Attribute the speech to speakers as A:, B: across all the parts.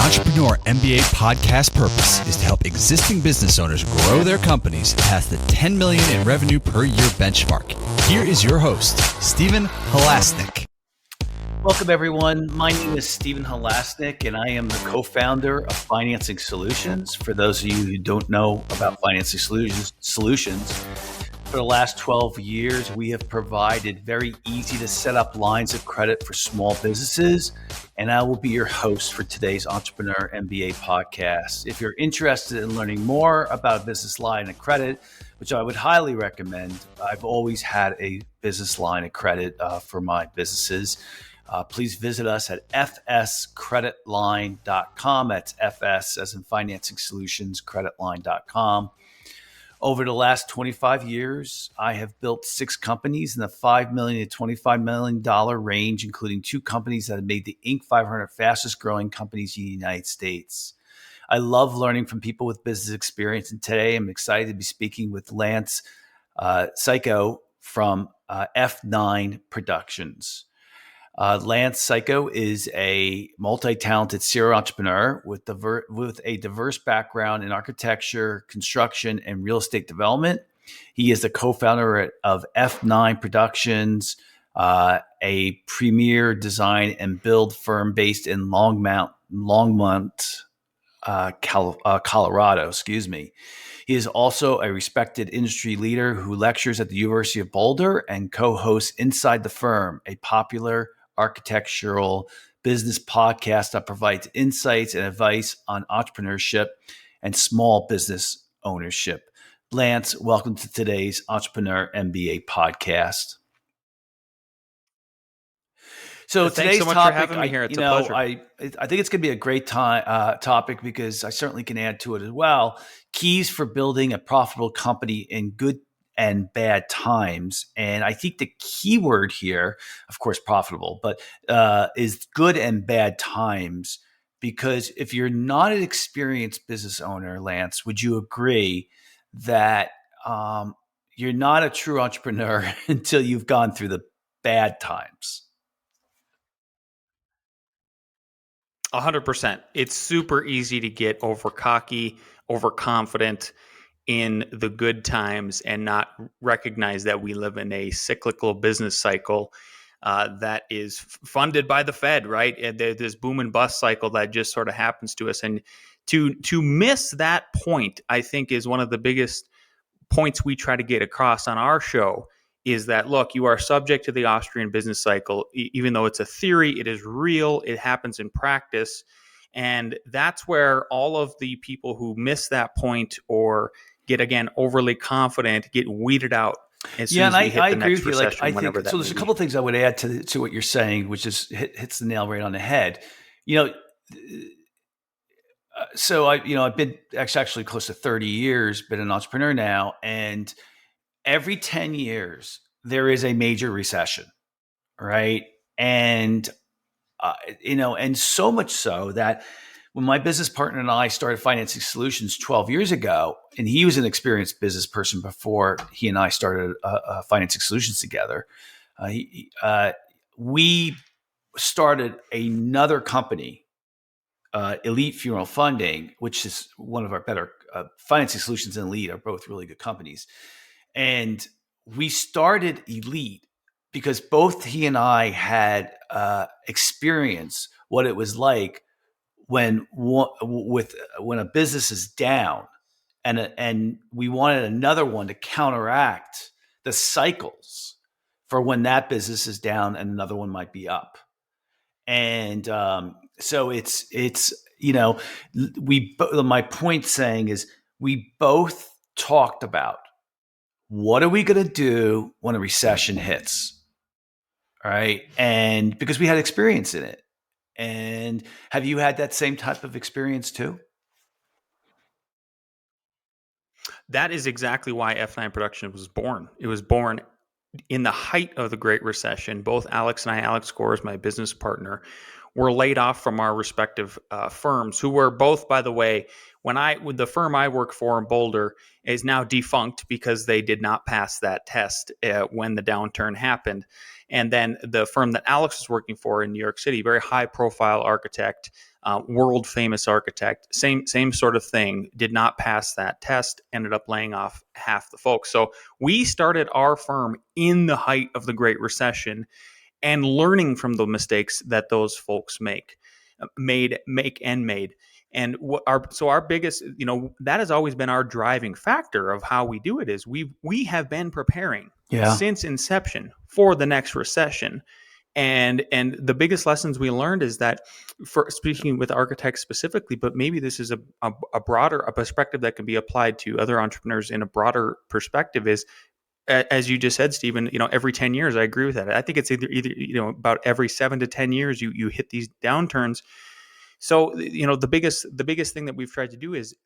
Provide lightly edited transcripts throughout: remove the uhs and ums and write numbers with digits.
A: Entrepreneur MBA podcast purpose is to help existing business owners grow their companies past the 10 million in revenue per year benchmark. Here is your host, Stephen Halasnik.
B: Welcome, everyone. My name is Stephen Halasnik, and I am the co-founder of Financing Solutions. For those of you who don't know about Financing Solutions, for the last 12 years, we have provided very easy to set up lines of credit for small businesses, and I will be your host for today's Entrepreneur MBA podcast. If you're interested in learning more about a business line of credit, which I would highly recommend, I've always had a business line of credit for my businesses. Please visit us at fscreditline.com. That's FS as in Financing Solutions, creditline.com. Over the last 25 years, I have built 6 companies in the $5 million to $25 million range, including 2 companies that have made the Inc. 500 fastest growing companies in the United States. I love learning from people with business experience, and today I'm excited to be speaking with Lance Cayko from F9 Productions. Lance Cayko is a multi-talented serial entrepreneur with a diverse background in architecture, construction, and real estate development. He is the co-founder of F9 Productions, a premier design and build firm based in Longmont, Colorado. He is also a respected industry leader who lectures at the University of Boulder and co-hosts Inside the Firm, a popular architectural business podcast that provides insights and advice on entrepreneurship and small business ownership. Lance, welcome to today's Entrepreneur MBA podcast. So today's
C: so much
B: topic,
C: for having me here. It's a pleasure.
B: I think it's going to be a great topic because I certainly can add to it as well. Keys for building a profitable company in good and bad times. And I think the key word here, of course, profitable, but is good and bad times. Because if you're not an experienced business owner, Lance, would you agree that you're not a true entrepreneur until you've gone through the bad times?
C: 100%. It's super easy to get over cocky, overconfident in the good times and not recognize that we live in a cyclical business cycle that is funded by the Fed, right? And this boom and bust cycle that just sort of happens to us. And to miss that point, I think, is one of the biggest points we try to get across on our show. Is that, look, you are subject to the Austrian business cycle. Even though it's a theory, it is real. It happens in practice. And that's where all of the people who miss that point or get, again, overly confident, get weeded out as soon as we hit the next recession.
B: I think so. There's a couple of things I would add to what you're saying, which is hits the nail right on the head. So I've been actually close to 30 years, been an entrepreneur now, and every 10 years there is a major recession, right? And and so much so that when my business partner and I started Financing Solutions 12 years ago, and he was an experienced business person before he and I started Financing Solutions together, we started another company, Elite Funeral Funding, which is one of our better Financing Solutions and Elite are both really good companies. And we started Elite because both he and I had experienced what it was like when a business is down, and we wanted another one to counteract the cycles for when that business is down and another one might be up. And so it's my point saying is we both talked about what are we going to do when a recession hits, all right? And because we had experience in it. And have you had that same type of experience too?
C: That is exactly why F9 Production was born. It was born in the height of the Great Recession. Both Alex and I, Alex Gores, my business partner, were laid off from our respective firms, who were both, by the way, with the firm I work for in Boulder is now defunct because they did not pass that test when the downturn happened. And then the firm that Alex was working for in New York City, very high profile architect, world famous architect, same sort of thing, did not pass that test, ended up laying off half the folks. So we started our firm in the height of the Great Recession and learning from the mistakes that those folks made. And our biggest, that has always been our driving factor of how we do it is we have been preparing since inception for the next recession. And the biggest lessons we learned is that, for speaking with architects specifically, but maybe this is a broader perspective that can be applied to other entrepreneurs in a broader perspective, is, as you just said, Stephen, every 10 years, I agree with that. I think it's either about every 7 to 10 years you hit these downturns. So, the biggest thing that we've tried to do is,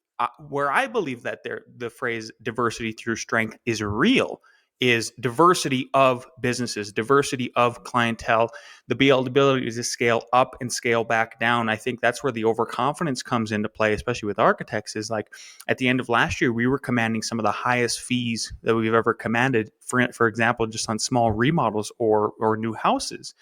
C: where I believe that the phrase diversity through strength is real, is diversity of businesses, diversity of clientele, the ability to scale up and scale back down. I think that's where the overconfidence comes into play, especially with architects. Is like, at the end of last year, we were commanding some of the highest fees that we've ever commanded, for example, just on small remodels or new houses.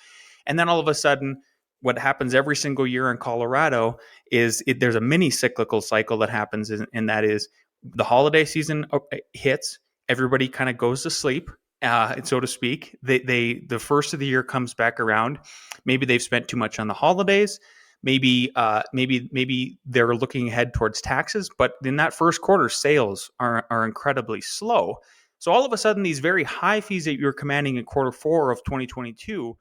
C: And then all of a sudden, what happens every single year in Colorado is there's a mini cyclical cycle that happens, and that is the holiday season hits, everybody kind of goes to sleep, so to speak. The first of the year comes back around. Maybe they've spent too much on the holidays. Maybe they're looking ahead towards taxes, but in that first quarter, sales are incredibly slow. So all of a sudden, these very high fees that you're commanding in quarter 4 of 2022,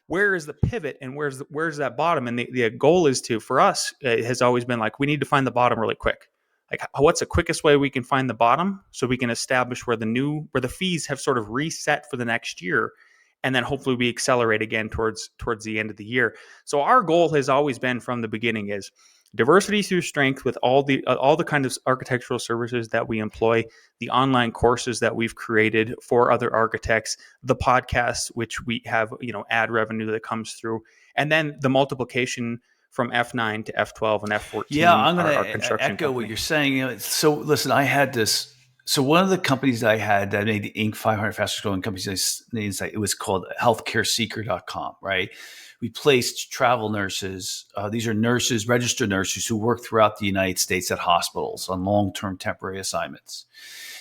C: where is the pivot and where's that bottom? And the goal is for us, it has always been like, we need to find the bottom really quick. Like, what's the quickest way we can find the bottom so we can establish where the fees have sort of reset for the next year, and then hopefully we accelerate again towards the end of the year. So our goal has always been from the beginning is diversity through strength, with all the kind of architectural services that we employ, the online courses that we've created for other architects, the podcasts, which we have, ad revenue that comes through, and then the multiplication from F9 to F12 and F14.
B: Yeah, I'm going to echo what you're saying. So listen, I had this. So one of the companies I had that made the Inc. 500 fastest growing companies, it was called healthcareseeker.com, right? We placed travel nurses. These are nurses, registered nurses who work throughout the United States at hospitals on long-term temporary assignments.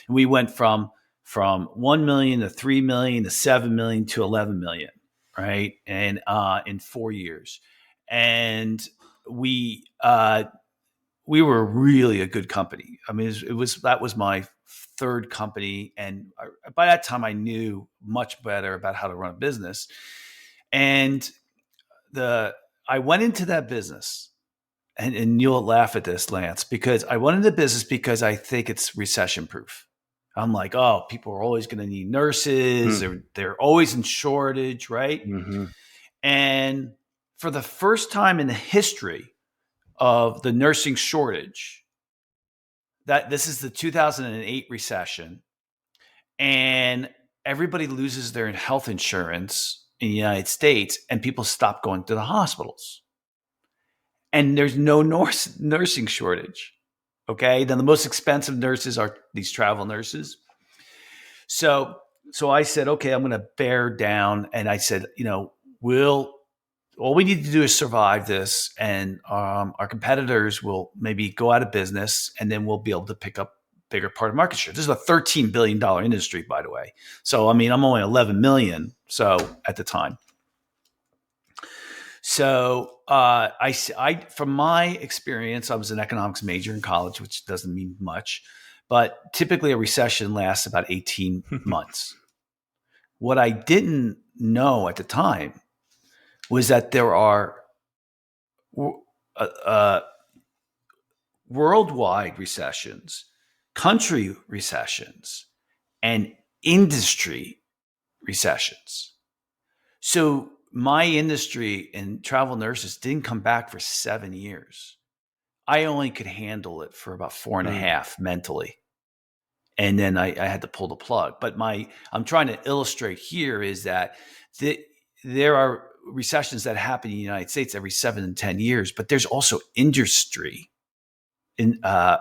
B: And we went from 1 million to 3 million to 7 million to 11 million, right? And in 4 years. And we were really a good company. I mean, that was my third company, and by that time I knew much better about how to run a business. And I went into that business, and you'll laugh at this, Lance, because I went into business because I think it's recession proof. I'm like, oh, people are always going to need nurses. They're always in shortage, right?
C: Mm-hmm.
B: And for the first time in the history of the nursing shortage, that this is the 2008 recession, and everybody loses their health insurance in the United States, and people stop going to the hospitals. And there's no nursing shortage. Okay. Then the most expensive nurses are these travel nurses. So I said, okay, I'm going to bear down. And I said, all we need to do is survive this, and our competitors will maybe go out of business, and then we'll be able to pick up a bigger part of market share. This is a $13 billion industry, by the way. So, I mean, I'm only 11 million. So at the time. So I from my experience, I was an economics major in college, which doesn't mean much, but typically a recession lasts about 18 months. What I didn't know at the time was that there are worldwide recessions, country recessions, and industry recessions. So my industry and travel nurses didn't come back for 7 years. I only could handle it for about 4.5 mentally. And then I had to pull the plug. But I'm trying to illustrate here is that there are recessions that happen in the United States every 7 and 10 years, but there's also industry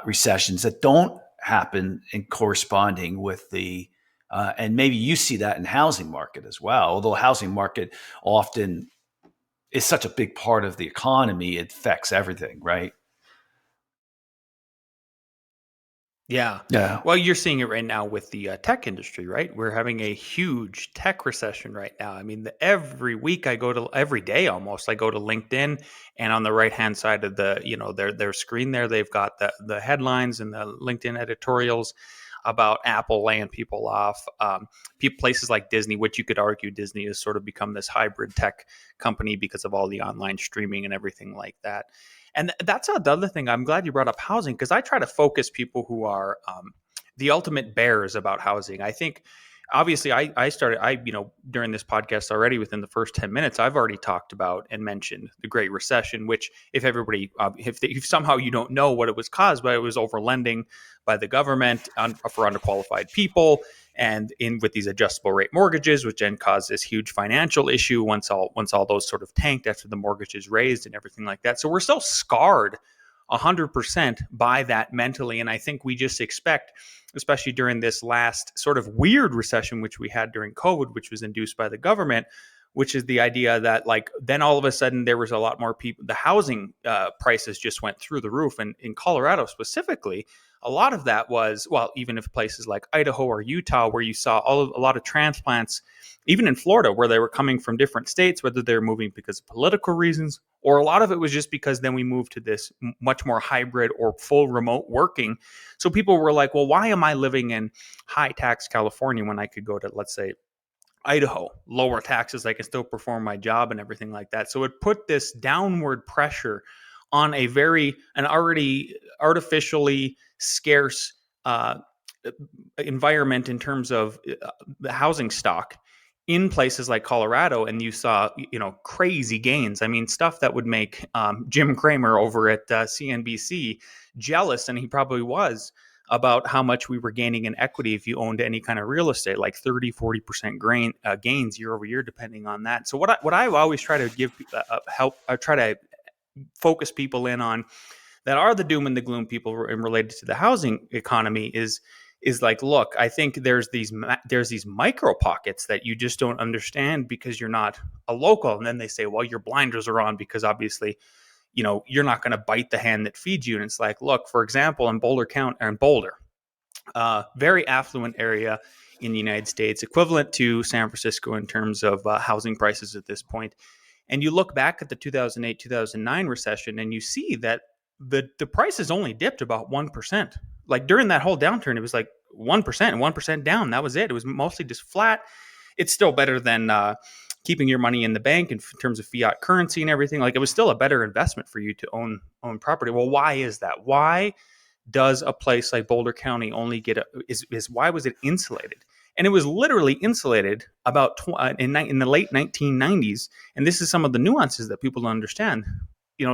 B: recessions that don't happen in corresponding with the And maybe you see that in housing market as well, although housing market often is such a big part of the economy, it affects everything, right?
C: Yeah.
B: Yeah.
C: Well, you're seeing it right now with the tech industry, right? We're having a huge tech recession right now. I mean, every week every day almost, I go to LinkedIn, and on the right hand side of their screen there, they've got the headlines and the LinkedIn editorials about Apple laying people off. Places like Disney, which you could argue Disney has sort of become this hybrid tech company because of all the online streaming and everything like that. And that's the other thing. I'm glad you brought up housing, because I try to focus people who are the ultimate bears about housing. I think, obviously, during this podcast already, within the first 10 minutes, I've already talked about and mentioned the Great Recession, which, if somehow you don't know what it was caused by, it was overlending by the government for underqualified people, and in with these adjustable rate mortgages, which then caused this huge financial issue once all those sort of tanked after the mortgages raised and everything like that. So we're still scarred 100% by that mentally. And I think we just expect, especially during this last sort of weird recession, which we had during COVID, which was induced by the government, which is the idea that, like, then all of a sudden there was a lot more people, the housing prices just went through the roof. And in Colorado specifically, a lot of that was, well, even if places like Idaho or Utah, where you saw a lot of transplants, even in Florida, where they were coming from different states, whether they're moving because of political reasons, or a lot of it was just because then we moved to this much more hybrid or full remote working. So people were like, well, why am I living in high tax California when I could go to, let's say, Idaho, lower taxes, I can still perform my job and everything like that. So it put this downward pressure on an already artificially scarce environment in terms of the housing stock in places like Colorado. And you saw, crazy gains. I mean, stuff that would make Jim Cramer over at CNBC jealous, and he probably was, about how much we were gaining in equity if you owned any kind of real estate, like 30-40% gains year over year, depending on that. So what I always try to give help, I try to focus people in on that are the doom and the gloom people related to the housing economy is like, look, I think there's these micro pockets that you just don't understand because you're not a local. And then they say, well, your blinders are on because obviously, you're not going to bite the hand that feeds you. And it's like, look, for example, in Boulder, very affluent area in the United States, equivalent to San Francisco in terms of housing prices at this point. And you look back at the 2008, 2009 recession, and you see that the prices only dipped about 1%. Like during that whole downturn, it was like 1% down. That was it. It was mostly just flat. It's still better than keeping your money in the bank in terms of fiat currency and everything. Like, it was still a better investment for you to own property. Well, why is that? Why does a place like Boulder County only get why was it insulated? And it was literally insulated about in the late 1990s. And this is some of the nuances that people don't understand.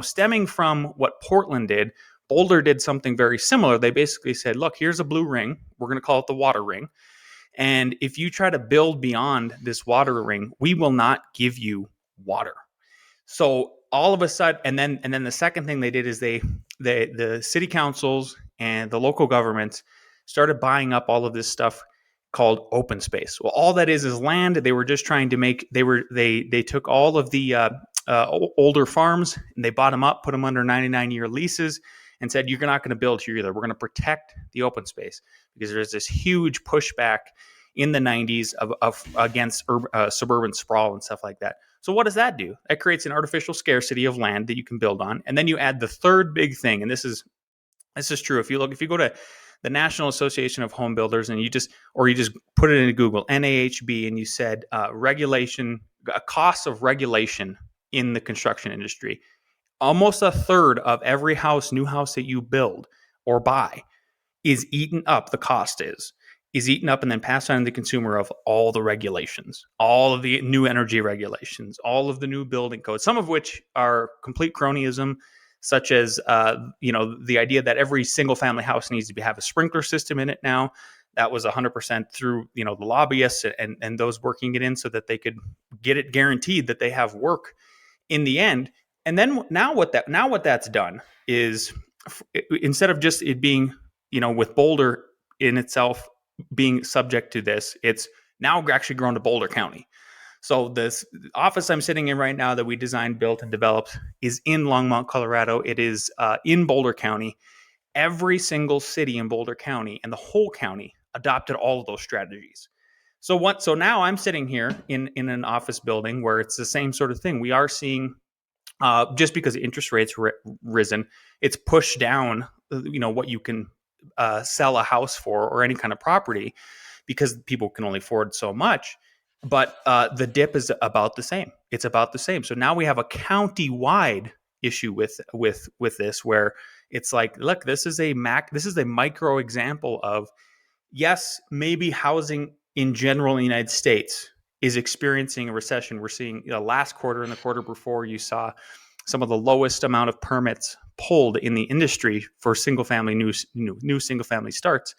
C: Stemming from what Portland did, Boulder did something very similar. They basically said, look, here's a blue ring. We're going to call it the water ring. And if you try to build beyond this water ring, we will not give you water. So all of a sudden, and then the second thing they did is the city councils and the local governments started buying up all of this stuff called open space. Well, all that is land. They were just trying to they took all of the older farms and they bought them up, put them under 99-year leases, and said, you're not going to build here either. We're going to protect the open space, because there's this huge pushback in the 90s against suburban sprawl and stuff like that. So what does that do? That creates an artificial scarcity of land that you can build on. And then you add the third big thing, and this is true. If you go to the National Association of Home Builders and you just put it into Google, NAHB, and you said costs of regulation in the construction industry, almost a third of every new house that you build or buy is eaten up. The cost is eaten up and then passed on to the consumer of all the regulations, all of the new energy regulations, all of the new building codes, some of which are complete cronyism, such as the idea that every single family house needs to have a sprinkler system in it now. That was 100% through the lobbyists and those working it in so that they could get it guaranteed that they have work in the end. And then now what that's done is, instead of just it being with Boulder in itself being subject to this. It's now actually grown to Boulder County. So this office I'm sitting in right now that we designed, built, and developed is in Longmont, Colorado. It is in Boulder County. Every single city in Boulder County and the whole county adopted all of those strategies. So now I'm sitting here in an office building where it's the same sort of thing. We are seeing just because interest rates risen, it's pushed down what you can sell a house for or any kind of property because people can only afford so much. But the dip is about the same. It's about the same. So now we have a county-wide issue with this, where it's like, look, this is a micro example of, yes, maybe housing in general in the United States is experiencing a recession. We're seeing last quarter and the quarter before, you saw some of the lowest amount of permits pulled in the industry for single family new single family starts.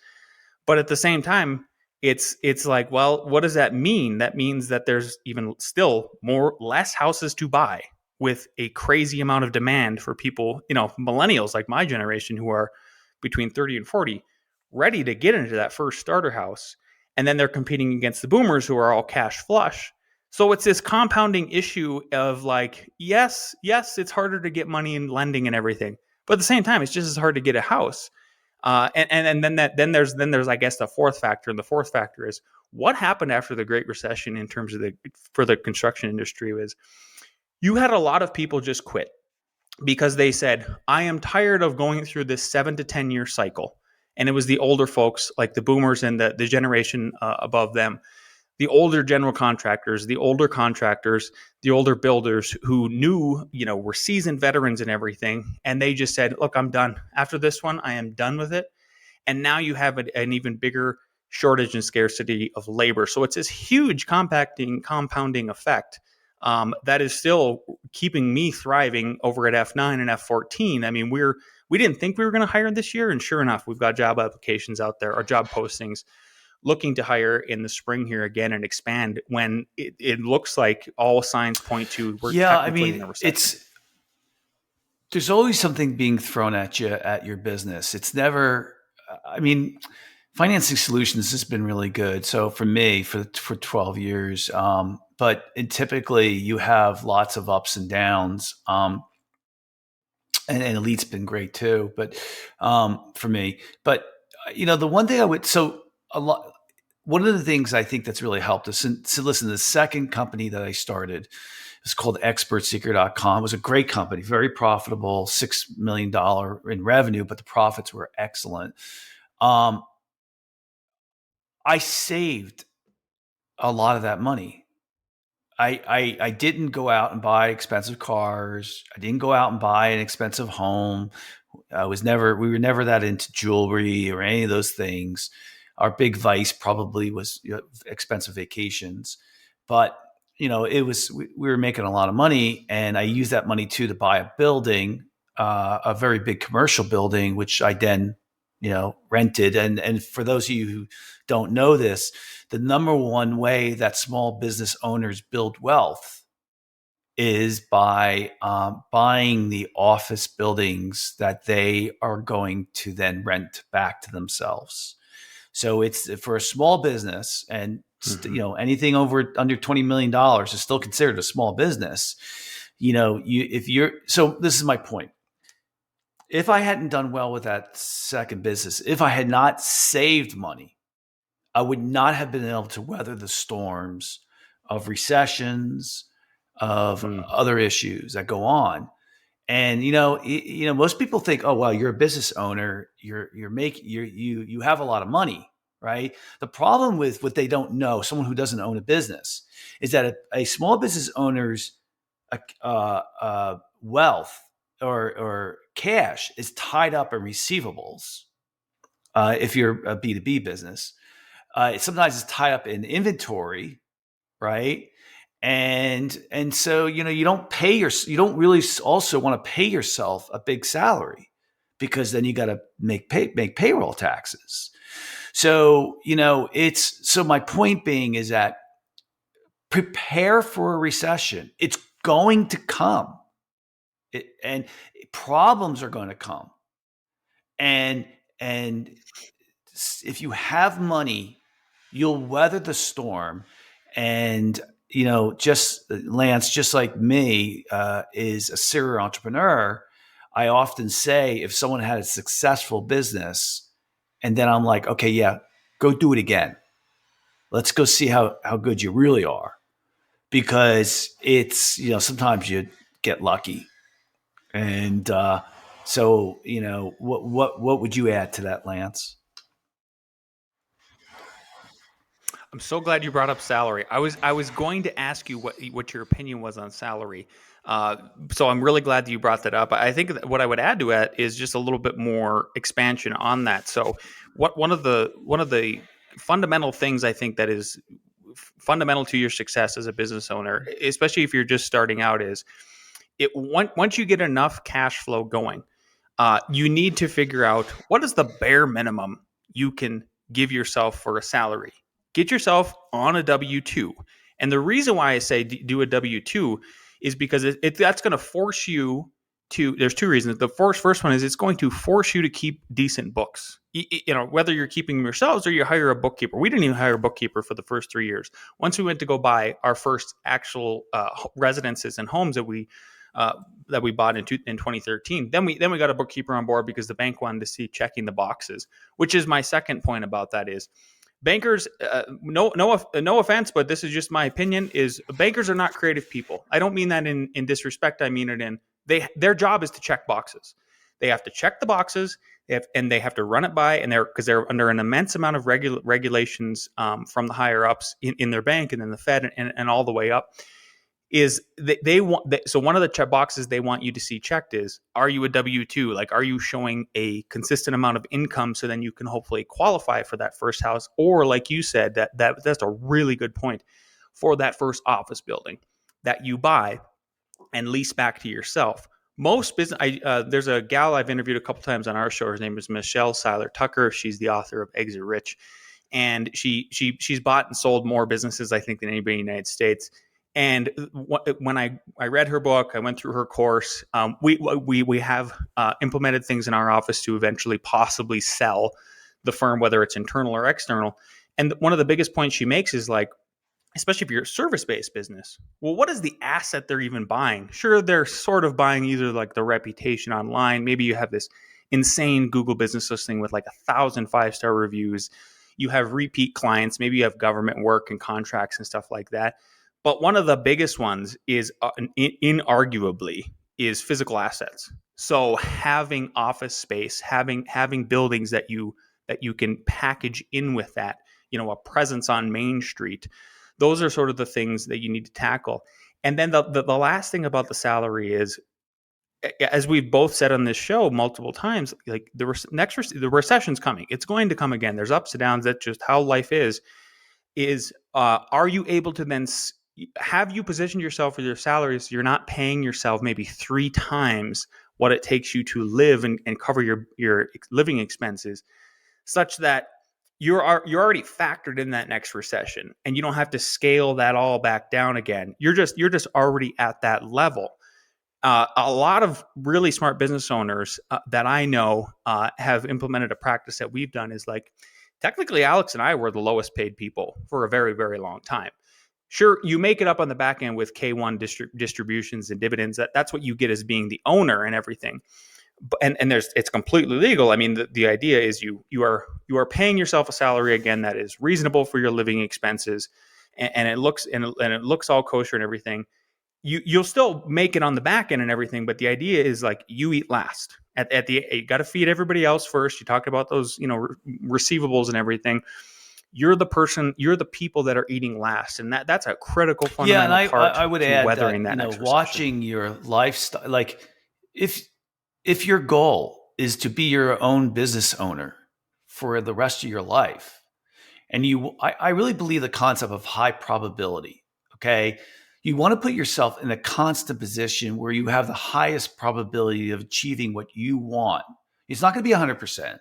C: But at the same time, it's like, well, what does that mean? That means that there's even still less houses to buy, with a crazy amount of demand for people, millennials like my generation, who are between 30 and 40, ready to get into that first starter house. And then they're competing against the boomers, who are all cash flush. So it's this compounding issue of like, yes, it's harder to get money in lending and everything, but at the same time, it's just as hard to get a house. And then there's I guess the fourth factor, and the fourth factor is what happened after the Great Recession in terms of for the construction industry was, you had a lot of people just quit because they said, I am tired of going through this 7 to 10 year cycle. And it was the older folks, like the boomers and the generation above them, the older general contractors, the older contractors, the older builders who knew, were seasoned veterans and everything. And they just said, look, I'm done. After this one, I am done with it. And now you have an even bigger shortage and scarcity of labor. So it's this huge compounding effect that is still keeping me thriving over at F9 and F14. I mean, we didn't think we were going to hire this year. And sure enough, we've got job applications out there, or job postings, looking to hire in the spring here again and expand, when it looks like all signs point to we're technically in a recession.
B: There's always something being thrown at you at your business. It's never, financing solutions has been really good. So for me, for 12 years, but typically you have lots of ups and downs. And Elite's been great too, but for me. But the one thing one of the things I think that's really helped us. And so listen, the second company that I started is called expertseeker.com. It was a great company, very profitable, $6 million in revenue, but the profits were excellent. I saved a lot of that money. I didn't go out and buy expensive cars. I didn't go out and buy an expensive home. We were never that into jewelry or any of those things. Our big vice probably was expensive vacations, but we were making a lot of money, and I used that money too to buy a building, a very big commercial building, which I then rented. And for those of you who don't know this, the number one way that small business owners build wealth is by buying the office buildings that they are going to then rent back to themselves. So it's for a small business, and anything under $20 million is still considered a small business. So this is my point. If I hadn't done well with that second business, if I had not saved money, I would not have been able to weather the storms of recessions, of other issues that go on. And most people think, oh well, you're a business owner, you have a lot of money, right? The problem with what they don't know, someone who doesn't own a business, is that a small business owner's wealth or cash is tied up in receivables. If you're a B2B business, sometimes it's tied up in inventory, right? And so you don't really also want to pay yourself a big salary, because then you got to make payroll taxes. So so my point being is that prepare for a recession. It's going to come, and problems are going to come, and if you have money you'll weather the storm. And, just Lance, just like me, is a serial entrepreneur. I often say if someone had a successful business and then I'm like, okay, yeah, go do it again. Let's go see how good you really are. Because it's, sometimes you get lucky. And so, what would you add to that, Lance?
C: I'm so glad you brought up salary. I was going to ask you what your opinion was on salary. Uh, so I'm really glad that you brought that up. I think that what I would add to it is just a little bit more expansion on that. So one of the fundamental things I think that is fundamental to your success as a business owner, especially if you're just starting out, is once you get enough cash flow going, you need to figure out what is the bare minimum you can give yourself for a salary. Get yourself on a W-2. And the reason why I say do a W-2 is because that's going to force you to, there's two reasons. The first one is it's going to force you to keep decent books. Whether you're keeping them yourselves or you hire a bookkeeper. We didn't even hire a bookkeeper for the first 3 years. Once we went to go buy our first actual residences and homes that we bought in 2013. Then we got a bookkeeper on board because the bank wanted to see checking the boxes. Which is my second point about that is bankers. No offense, but this is just my opinion. Is bankers are not creative people. I don't mean that in disrespect. I mean it in their job is to check boxes. They have to check the boxes. They have to run it by, and they're under an immense amount of regulations from the higher ups in their bank, and then the Fed, and all the way up. Is they want so one of the check boxes they want you to see checked is, are you a W-2? Like, are you showing a consistent amount of income so then you can hopefully qualify for that first house? Or like you said, that's a really good point, for that first office building that you buy and lease back to yourself. Most business, there's a gal I've interviewed a couple times on our show. Her name is Michelle Seiler Tucker. She's the author of Exit Rich, and she's bought and sold more businesses, I think, than anybody in the United States. And when I read her book, I went through her course. We have implemented things in our office to eventually possibly sell the firm, whether it's internal or external. And one of the biggest points she makes is like, especially if you're a service-based business, well, what is the asset they're even buying? Sure, they're sort of buying either like the reputation online. Maybe you have this insane Google business listing with like 1,000 5-star reviews. You have repeat clients. Maybe you have government work and contracts and stuff like that. But one of the biggest ones is inarguably is physical assets. So having office space, having buildings that you can package in with that, a presence on Main Street. Those are sort of the things that you need to tackle. And then the last thing about the salary is, as we've both said on this show multiple times, like the recession's coming. It's going to come again. There's ups and downs. That's just how life is. Are you able to then have you positioned yourself with your salaries so you're not paying yourself maybe 3 times what it takes you to live and cover your living expenses, such that you're already factored in that next recession and you don't have to scale that all back down again. You're just already at that level. A lot of really smart business owners that I know have implemented a practice that we've done is like, technically Alex and I were the lowest paid people for a very, very long time. Sure, you make it up on the back end with K1 distributions and dividends. That's what you get as being the owner and everything. And it's completely legal. I mean, the idea is you are paying yourself a salary again that is reasonable for your living expenses, and it looks all kosher and everything. You'll still make it on the back end and everything, but the idea is like you eat last. You got to feed everybody else first. You talked about those receivables and everything. You're the people that are eating last, and that's a critical fundamental part.
B: I would
C: to
B: add
C: weathering
B: that,
C: next
B: watching your lifestyle, like if your goal is to be your own business owner for the rest of your life, and I really believe the concept of high probability. Okay, you want to put yourself in a constant position where you have the highest probability of achieving what you want. It's not going to be 100%.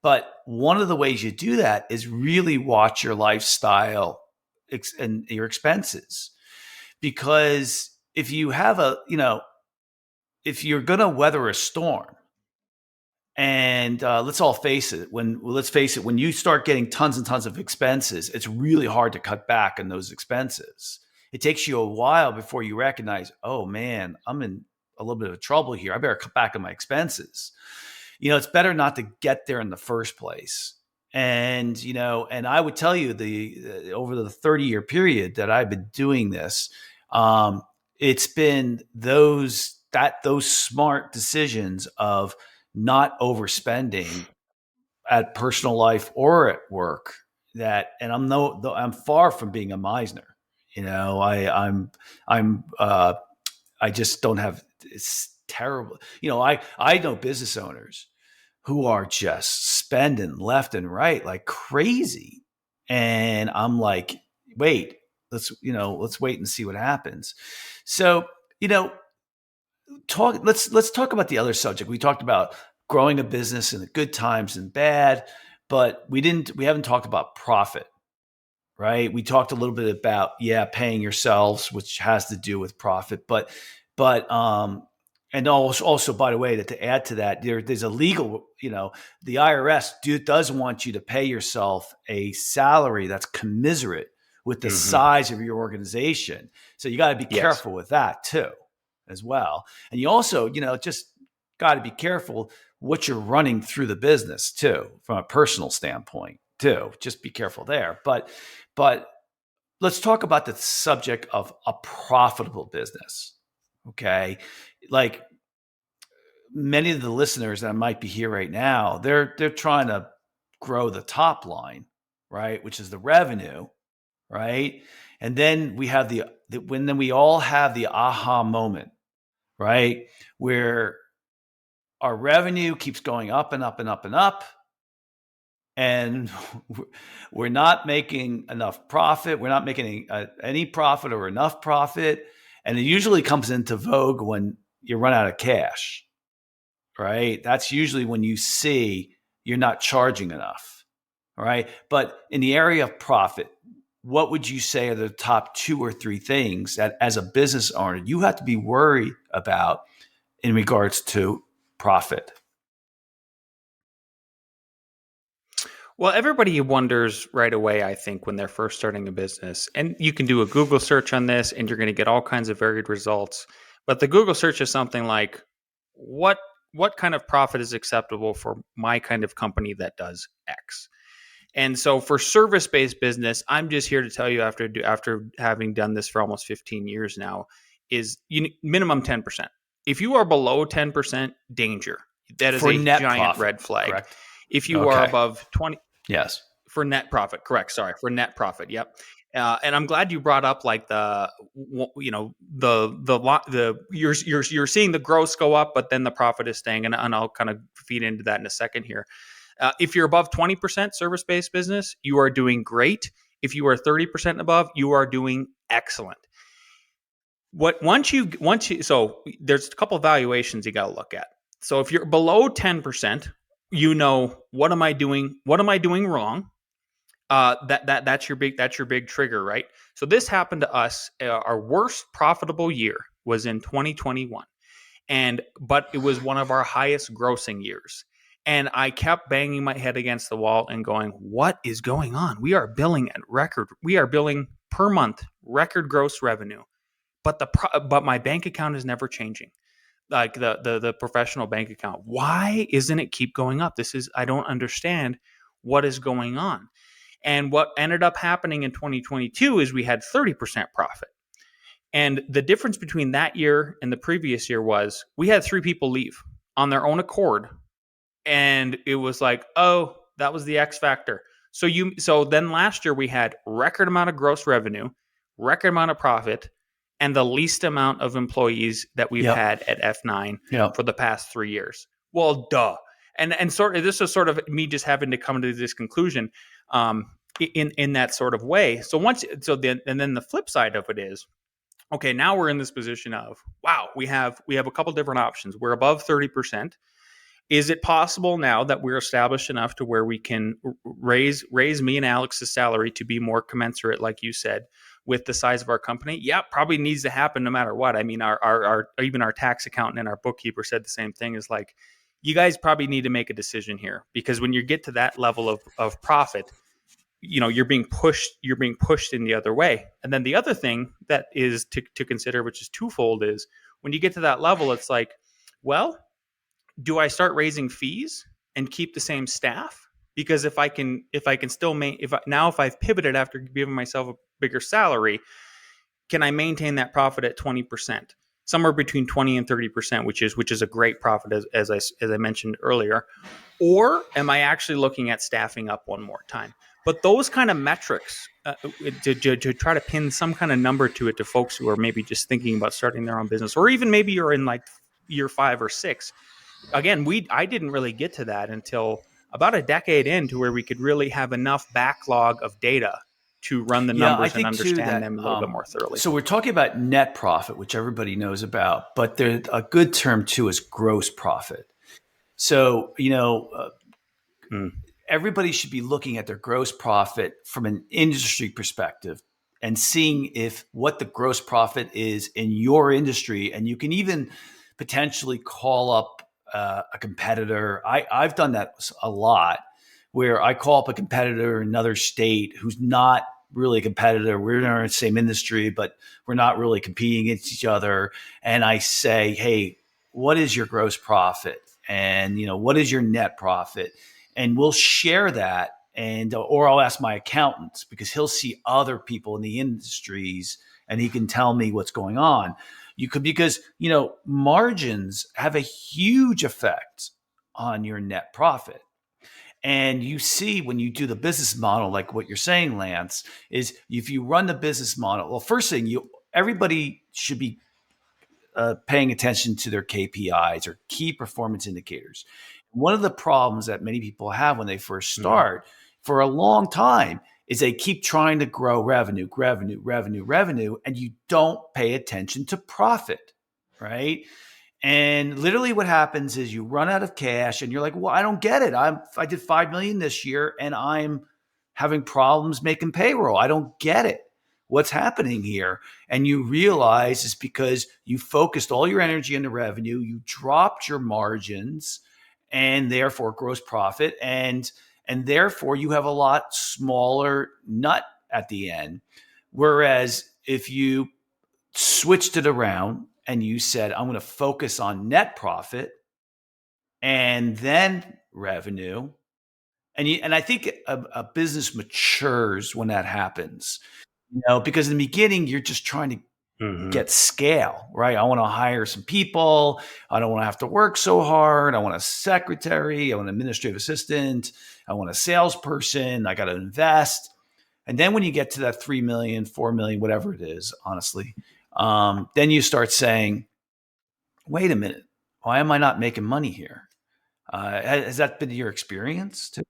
B: But one of the ways you do that is really watch your lifestyle and your expenses. Because if you have if you're going to weather a storm And let's face it, when you start getting tons and tons of expenses, it's really hard to cut back on those expenses. It takes you a while before you recognize, oh man, I'm in a little bit of trouble here. I better cut back on my expenses. It's better not to get there in the first place. And, and I would tell you over the 30-year period that I've been doing this, it's been those smart decisions of not overspending at personal life or at work and I'm far from being a miser. I just don't have, it's terrible. I know business owners who are just spending left and right like crazy. And I'm like, wait, let's wait and see what happens. So, let's talk about the other subject. We talked about growing a business in the good times and bad, but we haven't talked about profit, right? We talked a little bit about, paying yourselves, which has to do with profit, but and also, by the way, that to add to that, there's a legal, the IRS does want you to pay yourself a salary that's commensurate with the size of your organization. So you got to be careful with that too, as well. And you also, just got to be careful what you're running through the business too, from a personal standpoint too. Just be careful there. But let's talk about the subject of a profitable business. Okay. Like many of the listeners that might be here right now, they're trying to grow the top line, right? Which is the revenue, right? And then we have then we all have the aha moment, right? Where our revenue keeps going up and up and up and up. And we're not making enough profit. We're not making any profit or enough profit. And it usually comes into vogue when you run out of cash, right? That's usually when you see you're not charging enough, right? But in the area of profit, what would you say are the top 2 or 3 things that as a business owner, you have to be worried about in regards to profit?
C: Well, everybody wonders right away, I think, when they're first starting a business. And you can do a Google search on this and you're going to get all kinds of varied results. But the Google search is something like, what kind of profit is acceptable for my kind of company that does X? And so for service-based business, I'm just here to tell you after having done this for almost 15 years now, is minimum 10%. If you are below 10%, danger. That is
B: for
C: a
B: net
C: giant
B: profit,
C: red flag.
B: Correct.
C: If you are above 20,
B: yes,
C: for net profit, correct. Sorry, for net profit. Yep. And I'm glad you brought up like you're seeing the gross go up, but then the profit is staying, and I'll kind of feed into that in a second here. If you're above 20% service-based business, you are doing great. If you are 30% above, you are doing excellent. So there's a couple of valuations you got to look at. So if you're below 10%, what am I doing? What am I doing wrong? That's your big trigger, right? So this happened to us. Our worst profitable year was in 2021, but it was one of our highest grossing years. And I kept banging my head against the wall and going, "What is going on? We are billing per month record gross revenue, but my bank account is never changing." Like the professional bank account. Why isn't it keep going up? I don't understand what is going on. And what ended up happening in 2022 is we had 30% profit. And the difference between that year and the previous year was we had 3 people leave on their own accord. And it was like, oh, that was the X factor. So then last year we had record amount of gross revenue, record amount of profit, and the least amount of employees that we've had at F9 for the past 3 years. Well, duh. And sort of this is sort of me just having to come to this conclusion in that sort of way. And then the flip side of it is, okay, now we're in this position of, wow, we have a couple different options. We're above 30%. Is it possible now that we're established enough to where we can raise me and Alex's salary to be more commensurate, like you said, with the size of our company? Yeah, probably needs to happen no matter what. I mean, our even our tax accountant and our bookkeeper said the same thing, is like, you guys probably need to make a decision here, because when you get to that level of profit, you're being pushed in the other way. And then the other thing that is to consider, which is twofold, is when you get to that level, it's like, well, do I start raising fees and keep the same staff? Because if I can still if I've pivoted after giving myself a bigger salary, can I maintain that profit at 20%, somewhere between 20 and 30%, which is a great profit, as I mentioned earlier? Or am I actually looking at staffing up one more time? But those kind of metrics, to try to pin some kind of number to it to folks who are maybe just thinking about starting their own business, or even maybe you're in like year 5 or 6. Again, I didn't really get to that until about a decade in, to where we could really have enough backlog of data to run the
B: Yeah, I
C: numbers and
B: think too
C: understand
B: that
C: them a little bit more thoroughly.
B: so we're talking about net profit, which everybody knows about, but there's a good term too is gross profit. So everybody should be looking at their gross profit from an industry perspective and seeing if what the gross profit is in your industry, and you can even potentially call up a competitor. I've done that a lot, where I call up a competitor in another state who's not really a competitor. We're in the same industry, but we're not really competing against each other. And I say, hey, what is your gross profit? And what is your net profit? And we'll share that. And or I'll ask my accountant, because he'll see other people in the industries and he can tell me what's going on. Because margins have a huge effect on your net profit. And you see, when you do the business model, like what you're saying, Lance, is if you run the business model, well, first thing, everybody should be paying attention to their KPIs, or key performance indicators. One of the problems that many people have when they first start for a long time is they keep trying to grow revenue, and you don't pay attention to profit, right? And literally what happens is you run out of cash and you're like, well, I don't get it. I did 5 million this year and I'm having problems making payroll. I don't get it. What's happening here? And you realize it's because you focused all your energy into revenue, you dropped your margins, and therefore gross profit, and therefore you have a lot smaller nut at the end. Whereas if you switched it around and you said, I'm going to focus on net profit and then revenue, and I think a business matures when that happens. Because in the beginning, you're just trying to get scale, right? I want to hire some people. I don't want to have to work so hard. I want a secretary. I want an administrative assistant. I want a salesperson. I got to invest. And then when you get to that 3 million, 4 million, whatever it is, honestly, then you start saying, wait a minute, why am I not making money here? Has that been your experience too?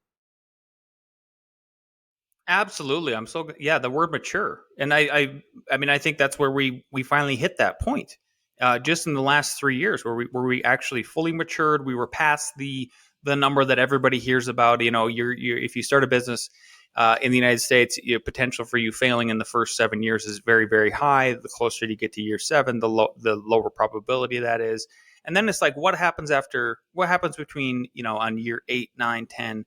C: Absolutely. The word mature. And I mean, I think that's where we finally hit that point. Just in the last 3 years, where we actually fully matured. We were past the number that everybody hears about. You're if you start a business in the United States, potential for you failing in the first 7 years is very, very high. The closer you get to year 7, the lower probability that is. And then it's like, what happens between, on year 8, 9, 10,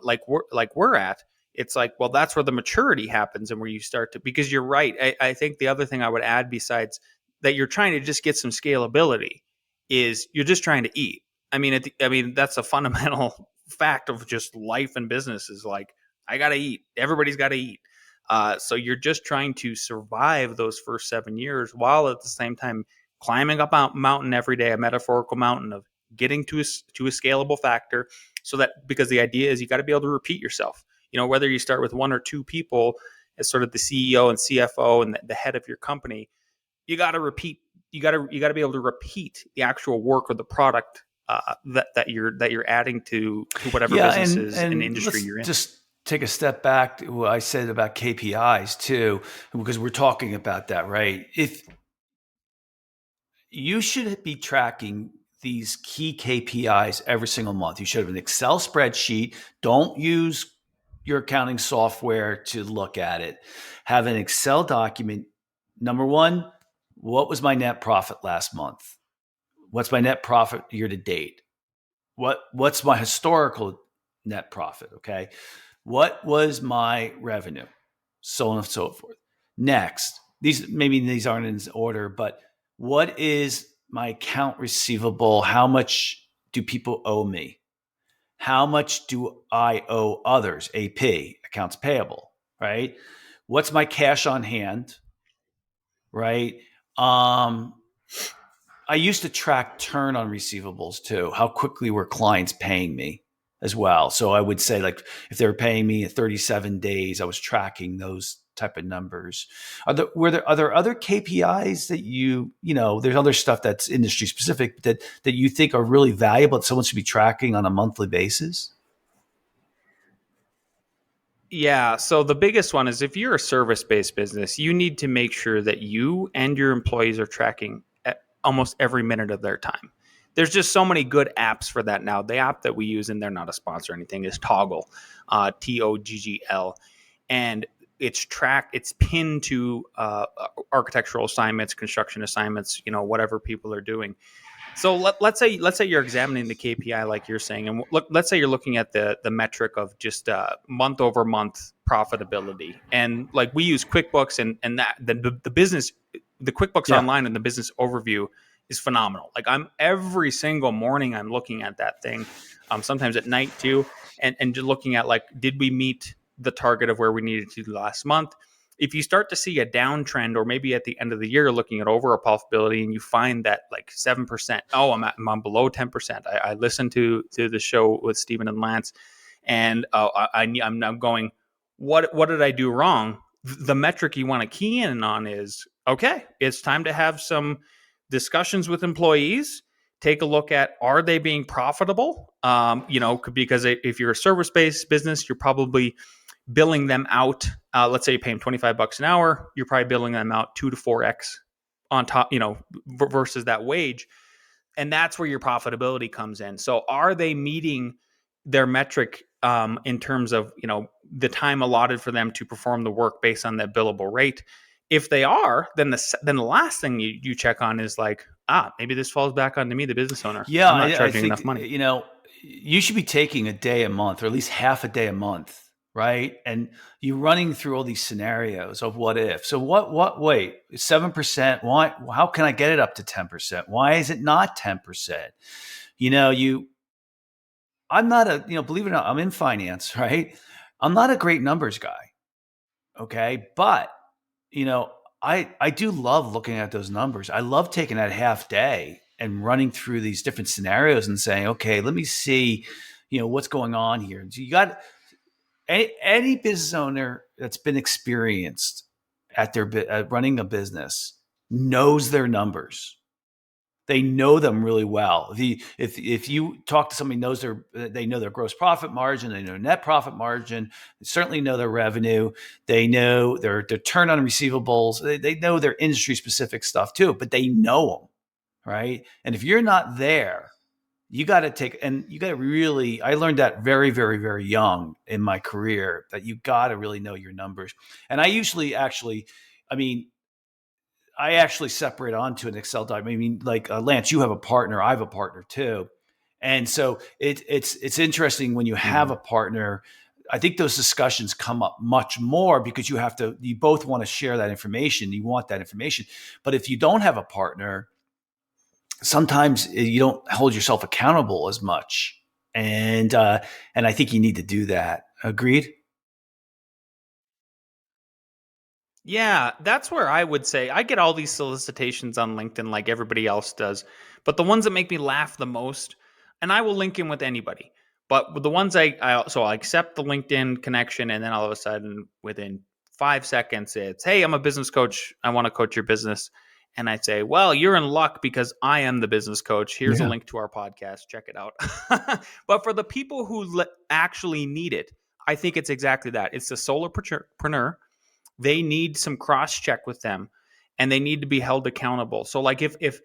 C: like we're at. It's like, well, that's where the maturity happens, and where you start to, because you're right. I think the other thing I would add, besides that you're trying to just get some scalability, is you're just trying to eat. I mean, that's a fundamental fact of just life and business, is like, I got to eat. Everybody's got to eat. So you're just trying to survive those first 7 years, while at the same time climbing up a mountain every day, a metaphorical mountain of getting to a scalable factor. So that, because the idea is you got to be able to repeat yourself. Whether you start with 1 or 2 people as sort of the CEO and CFO and the head of your company, you got to repeat. You got to be able to repeat the actual work or the product that you're adding to whatever businesses and industry you're in.
B: Just take a step back to what I said about KPIs too, because we're talking about that, right? If you should be tracking these key KPIs every single month, you should have an Excel spreadsheet. Don't use your accounting software to look at it. Have an Excel document. Number 1, what was my net profit last month? What's my net profit year to date? what's my historical net profit? Okay. What was my revenue? So on and so forth. Next, these aren't in order, but what is my account receivable? How much do people owe me? How much do I owe others? AP, accounts payable, right? What's my cash on hand, right? Um, I used to track turn on receivables too. How quickly were clients paying me as well? So I would say, like, if they were paying me at 37 days, I was tracking those type of numbers. Are there other KPIs that there's other stuff that's industry specific that you think are really valuable that someone should be tracking on a monthly basis?
C: Yeah. So the biggest one is if you're a service-based business, you need to make sure that you and your employees are tracking at almost every minute of their time. There's just so many good apps for that now. The app that we use, and they're not a sponsor or anything, is Toggle, Toggl, and it's pinned to architectural assignments, construction assignments, whatever people are doing. So let's say you're examining the KPI like you're saying, and let's say you're looking at the metric of just month over month profitability, and like we use QuickBooks, and that the business, the QuickBooks
B: Yeah.
C: Online and the business overview is phenomenal. Like I'm every single morning I'm looking at that thing, sometimes at night too, and just looking at like, did we meet the target of where we needed to last month? If you start to see a downtrend, or maybe at the end of the year looking at overall profitability, and you find that like 7%, I'm below 10%. I listened to the show with Stephen and Lance, and I'm now going, what did I do wrong? The metric you want to key in on is, okay, it's time to have some discussions with employees. Take a look at, are they being profitable? Because if you're a service-based business, you're probably billing them out. Let's say you pay them $25 an hour. You're probably billing them out 2 to 4x on top, versus that wage. And that's where your profitability comes in. So are they meeting their metric in terms of, the time allotted for them to perform the work based on that billable rate? If they are, then the last thing you check on is like, maybe this falls back onto me, the business owner.
B: Yeah,
C: I'm not
B: I
C: charging
B: think,
C: enough money.
B: you should be taking a day a month, or at least half a day a month, right? And you running through all these scenarios of what if. So wait, 7%, why, how can I get it up to 10%? Why is it not 10%? I'm not believe it or not, I'm in finance, right? I'm not a great numbers guy. Okay. But, I do love looking at those numbers. I love taking that half day and running through these different scenarios and saying, okay, let me see, what's going on here. You got any business owner that's been experienced at running a business knows their numbers. They know them really well. If you talk to somebody they know their gross profit margin, they know net profit margin, they certainly know their revenue, they know their turn on receivables, they know their industry specific stuff too, but they know them, right? And if you're not there, you got to really, I learned that very, very, very young in my career, that you got to really know your numbers. And I usually I actually separate onto an Excel document. I mean, like Lance, you have a partner. I have a partner too, and so it's interesting when you have a partner. I think those discussions come up much more because you both want to share that information. You want that information, but if you don't have a partner, sometimes you don't hold yourself accountable as much, and I think you need to do that. Agreed?
C: Yeah, that's where I would say I get all these solicitations on LinkedIn like everybody else does. But the ones that make me laugh the most, and I will link in with anybody, but with the ones I accept the LinkedIn connection, and then all of a sudden within 5 seconds it's, hey, I'm a business coach. I want to coach your business. And I say, well, you're in luck because I am the business coach. Here's a link to our podcast. Check it out. But for the people who actually need it, I think it's exactly that. It's the solopreneur. They need some cross check with them, and they need to be held accountable. So like if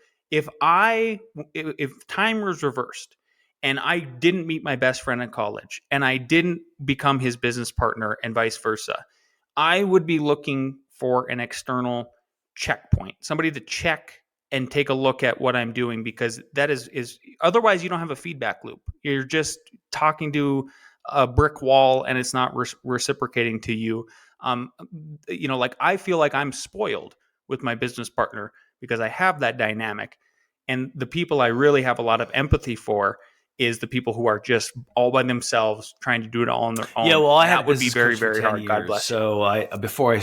C: time was reversed and I didn't meet my best friend in college and I didn't become his business partner and vice versa, I would be looking for an external checkpoint, somebody to check and take a look at what I'm doing, because that is otherwise you don't have a feedback loop. You're just talking to a brick wall and it's not reciprocating to you. Like I feel like I'm spoiled with my business partner because I have that dynamic. And the people I really have a lot of empathy for is the people who are just all by themselves trying to do it all on their own.
B: Yeah, well, I had a
C: that would be
B: business
C: very,
B: coach for
C: very
B: 10
C: hard. God
B: years.
C: bless you.
B: So before I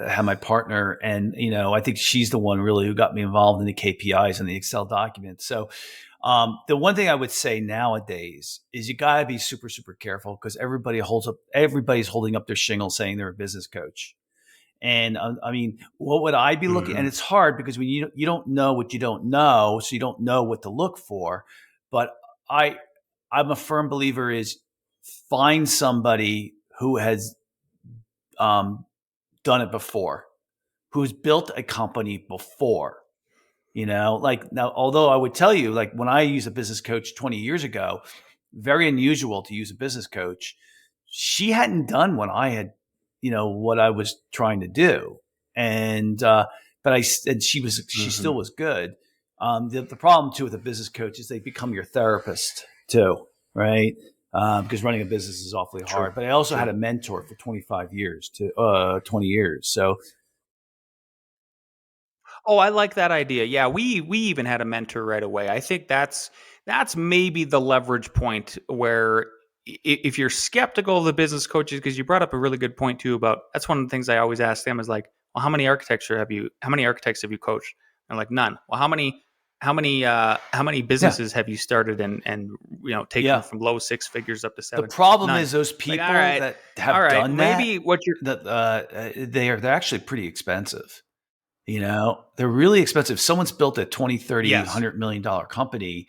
B: had my partner, and I think she's the one really who got me involved in the KPIs and the Excel documents. So the one thing I would say nowadays is you got to be super, super careful, because everybody's holding up their shingle saying they're a business coach. And I mean, what would I be looking? And it's hard because when you don't know what you don't know, so you don't know what to look for. But I'm a firm believer is find somebody who has done it before, who's built a company before. Like now, although I would tell you, like when I used a business coach 20 years ago, very unusual to use a business coach. She hadn't done what I had, what I was trying to do. And, and she still was good. The problem too with a business coach is they become your therapist too, right? Because running a business is awfully hard. But I also had a mentor for 25 years 20 years. So,
C: Oh, I like that idea. Yeah, we even had a mentor right away. I think that's maybe the leverage point where if you're skeptical of the business coaches, because you brought up a really good point too about that's one of the things I always ask them is like, well, how many architects have you coached? And like none. Well, how many businesses have you started and taken from low six figures up to
B: the
C: seven?
B: problem
C: None.
B: is those people
C: Like, all right,
B: that have done
C: maybe what you're
B: they're actually pretty expensive. They're really expensive. Someone's built a 20, 30,
C: yes.
B: $100 million company.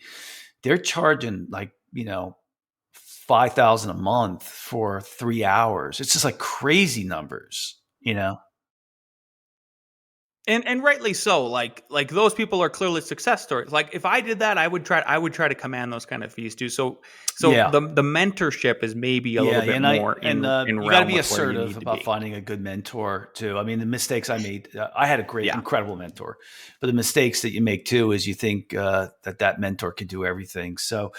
B: They're charging like, 5,000 a month for 3 hours. It's just like crazy numbers.
C: And rightly so. Like those people are clearly success stories. Like if I did that, I would try to command those kind of fees too. So
B: Yeah.
C: the mentorship is maybe a little bit
B: and
C: more in
B: you got to
C: realm
B: be
C: with where you
B: assertive
C: need to
B: about
C: be.
B: finding a good mentor too. I mean, the mistakes I made, I had a great,
C: Yeah.
B: incredible mentor, but the mistakes that you make too is you think that mentor can do everything. So,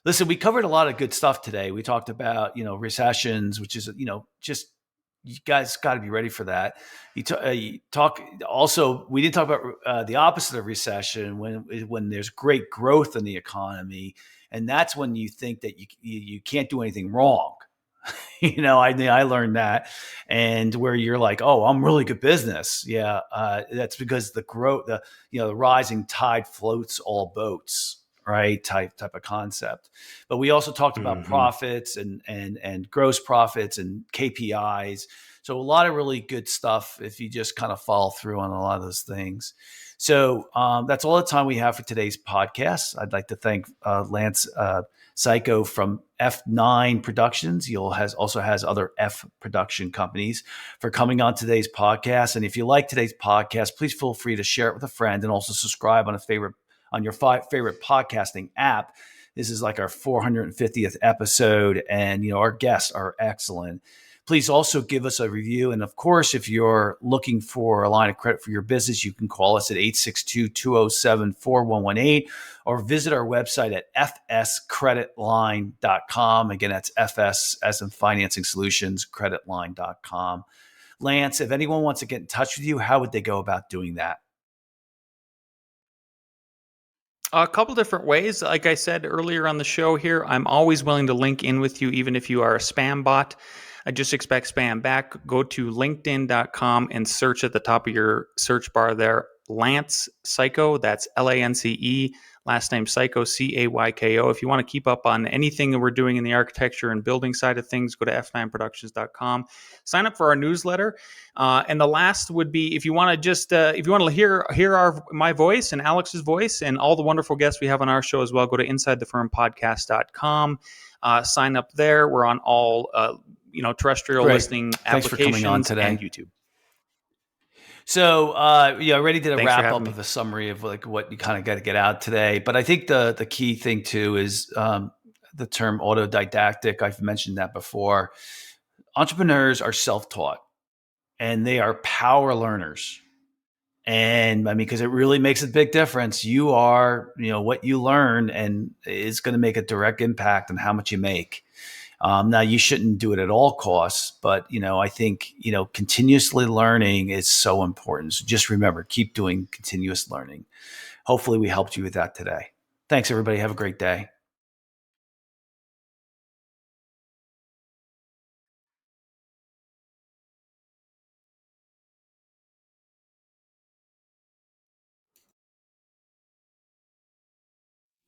B: listen, we covered a lot of good stuff today. We talked about recessions, which is just you guys got to be ready for that. You talk also. We did talk about the opposite of recession when there's great growth in the economy, and that's when you think that you can't do anything wrong. I learned that, and where you're like, oh, I'm really good business. Yeah, that's because the growth, the rising tide floats all boats, right? Type of concept. But we also talked about profits and gross profits and KPIs. So a lot of really good stuff if you just kind of follow through on a lot of those things. So that's all the time we have for today's podcast. I'd like to thank Lance Cayko from F9 Productions. He also has other F production companies for coming on today's podcast. And if you like today's podcast, please feel free to share it with a friend and also subscribe on your favorite podcasting app. This is like our 450th episode, and our guests are excellent. Please also give us a review. And of course, if you're looking for a line of credit for your business, you can call us at 862-207-4118 or visit our website at fscreditline.com. Again, that's FS as in Financing Solutions, creditline.com. Lance, if anyone wants to get in touch with you, how would they go about doing that?
C: A couple different ways. Like I said earlier on the show here, I'm always willing to link in with you, even if you are a spam bot. I just expect spam back. Go to linkedin.com and search at the top of your search bar there, Lance Cayko. That's Lance, last name Cayko, Cayko. If you want to keep up on anything that we're doing in the architecture and building side of things, go to f9productions.com. Sign up for our newsletter. And the last would be if you want to hear my voice and Alex's voice and all the wonderful guests we have on our show as well, go to insidethefirmpodcast.com. Sign up there. We're on all terrestrial listening
B: Thanks for coming on
C: applications
B: today.
C: and YouTube.
B: So, I already did a
C: Thanks for
B: wrap
C: having
B: up
C: me.
B: of a summary of like what you kind of got to get out today. But I think the key thing too is the term autodidactic. I've mentioned that before. Entrepreneurs are self-taught and they are power learners. And I mean, because it really makes a big difference. You are, what you learn, and it's going to make a direct impact on how much you make. Now, you shouldn't do it at all costs, but I think continuously learning is so important. So just remember, keep doing continuous learning. Hopefully, we helped you with that today. Thanks, everybody. Have a great day.